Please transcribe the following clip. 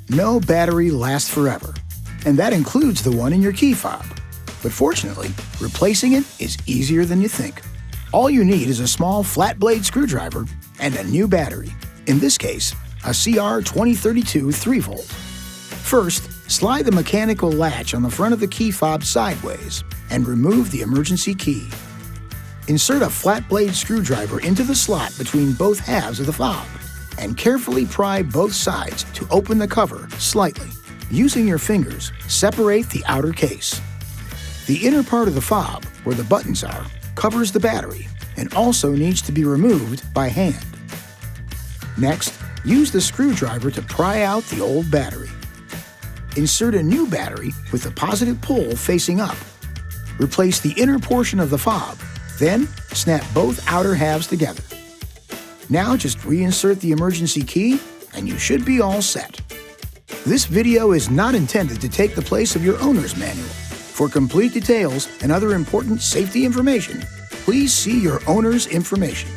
no battery lasts forever, and that includes the one in your key fob. But fortunately, replacing it is easier than you think. All you need is a small flat blade screwdriver and a new battery, in this case, a CR2032 3V. First, slide the mechanical latch on the front of the key fob sideways and remove the emergency key. Insert a flat blade screwdriver into the slot between both halves of the fob and carefully pry both sides to open the cover slightly. Using your fingers, separate the outer case. The inner part of the fob, where the buttons are, covers the battery and also needs to be removed by hand. Next, use the screwdriver to pry out the old battery. Insert a new battery with the positive pole facing up. Replace the inner portion of the fob, then snap both outer halves together. Now just reinsert the emergency key and you should be all set. This video is not intended to take the place of your owner's manual. For complete details and other important safety information, please see your owner's information.